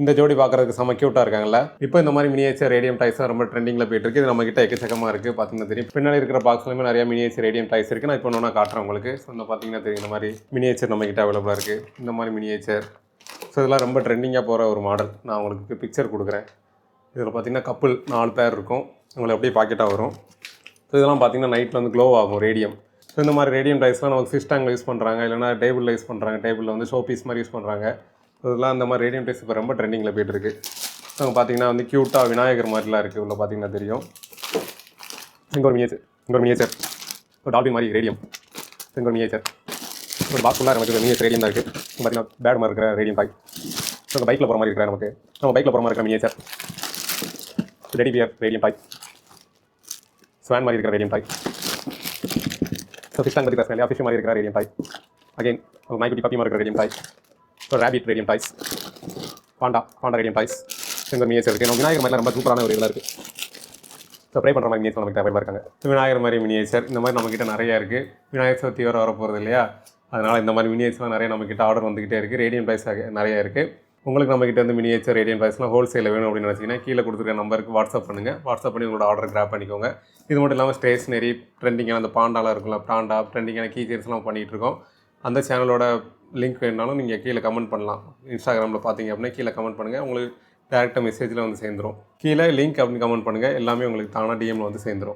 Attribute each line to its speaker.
Speaker 1: இந்த ஜோடி பார்க்குறதுக்கு செம்ம க்யூட்டாக இருக்காங்கல்ல. இப்போ இந்த மாதிரி மினியேச்சர் ரேடியம் டாய்ஸ் தான் ரொம்ப ட்ரெண்டிங்கில் போயிட்டு இருக்குது. இது நம்மகிட்ட எக்கச்சக்கமாக இருக்குது. பார்த்தீங்கன்னா தெரியும். பின்னாடி இருக்கிற பாக்ஸ்லையுமே நிறைய மினியேச்சர் ரேடியம் டாய்ஸ் இருக்குது. நான் இப்போ ஒன்று காட்டுறேன் உங்களுக்கு. ஸோ இந்த பார்த்தீங்கன்னா தெரியும், இந்த மாதிரி மினியேச்சர் நம்மகிட்ட அவைலபிளாக இருக்குது. இந்த மாதிரி மினியேச்சர் ஸோ இதெல்லாம் ரொம்ப ட்ரெண்டிங்காக போகிற ஒரு மாடல். நான் உங்களுக்கு பிக்சர் கொடுக்குறேன். இதில் பார்த்தீங்கன்னா கப்புள் 4 பேர் இருக்கும். உங்களுக்கு அப்படியே பாக்கெட்டாக வரும். ஸோ இதெல்லாம் பார்த்தீங்கன்னா நைட்டில் வந்து க்ளோ ஆகும் ரேடியம். ஸோ இந்த மாதிரி ரேடியம் டாய்ஸ்லாம் நமக்கு ஃபிஷ் டேங்கில் யூஸ் பண்ணுறாங்க, இல்லைனா டேபிளில் யூஸ் பண்ணுறாங்க. டேபிளில் வந்து ஷோ பீஸ் மாதிரி யூஸ் பண்ணுறாங்க. ஸோ இதெல்லாம் அந்த மாதிரி ரேடியம் டாய்ஸ் இப்போ ரொம்ப ட்ரெண்டிங்கில் போய்ட்டுருக்கு. ஸோ அங்கே பார்த்தீங்கன்னா வந்து க்யூட்டாக விநாயகர் மாதிரிலாம் இருக்குது. உள்ள பார்த்தீங்கன்னா தெரியும். இங்கே ஒரு மினியேச்சர் ஒரு டால்பின் மாதிரி ரேடியம். இங்கே ஒரு மினியேச்சர் ஒரு பாக்ஸ் ஃபுல்லாக நமக்கு மினியேச்சர் ரேடியம் தான் இருக்குது. பார்த்தீங்கன்னா பேட் மாதிரி இருக்கிற ரேடியம் டாய். ஸோ அந்த பைக்கில் போகிற மாதிரி இருக்கிற நமக்கு நம்ம பைக்கில் போகிற மாதிரி இருக்கிற மினியேச்சர். டெடி பியர் ரேடியம் டாய். ஸ்வான் மாதிரி இருக்கிற radium toy. So fish tank மாதிரி இருக்கிற ஃபிஷ் மாதிரி இருக்கிற ரேடியம் டாய். அகைன் ஒரு நாய்க்குட்டி பப்பி மாதிரி இருக்கிற radium toy. So rabbit radium toys. Panda radium toys. இந்த மினியேச்சர் இருக்குது. நம்ம விநாயகர் மாதிரிலாம் ரொம்ப சூப்பரான ஒரு இதெல்லாம் இருக்குது. ஸோ ப்ரே பண்ணுற மாதிரி மினியேச்சர் நமக்கு அவைலபிளாக இருக்காங்க. விநாயகர் மாதிரி மினியேச்சர் இந்த மாதிரி நம்மக்கிட்ட நிறையா இருக்குது. விநாயகர் சதுர்த்தி வர போகிறது இல்லையா, அதனால் இந்த மாதிரி மினியேச்சர்லாம் நிறைய நம்மக்கிட்ட ஆர்டர் வந்துக்கிட்டே இருக்குது. ரேடியம் டாய்ஸ் நிறையா இருக்குது. உங்களுக்கு நம்மக்கிட்ட வந்து மினியேச்சர் ரேடியம் டாய்ஸ்லாம் ஹோல்சேலில் வேணும் அப்படின்னு நினச்சிங்கன்னா கீழே கொடுத்துருக்க நம்பருக்கு வாட்ஸ்அப் பண்ணுங்கள். வாட்ஸ்அப் பண்ணி உங்களோட ஆர்டர் கிராப் பண்ணிக்கோங்க. இது மட்டும் இல்லாமல் ஸ்டேஷ்னரி ட்ரெண்டிங்கான அந்த பாண்டாலாம் இருக்குல்ல, பாண்டா ட்ரெண்டிங்கான கீச்சர்ஸ்லாம் பண்ணிகிட்ருக்கோம். அந்த சேனலோட லிங்க் வேணுனாலும் நீங்கள் கீழே கமெண்ட் பண்ணலாம். இன்ஸ்டாகிராமில் பார்த்தீங்க அப்படின்னா கீழே கமெண்ட் பண்ணுங்கள். உங்களுக்கு டேரெக்டாக மெசேஜில் வந்து சேர்ந்துடும். கீழே லிங்க் அப்படின்னு கமெண்ட் பண்ணுங்கள். எல்லாமே உங்களுக்கு தானாக டிஎம்மில் வந்து சேர்ந்துடும்.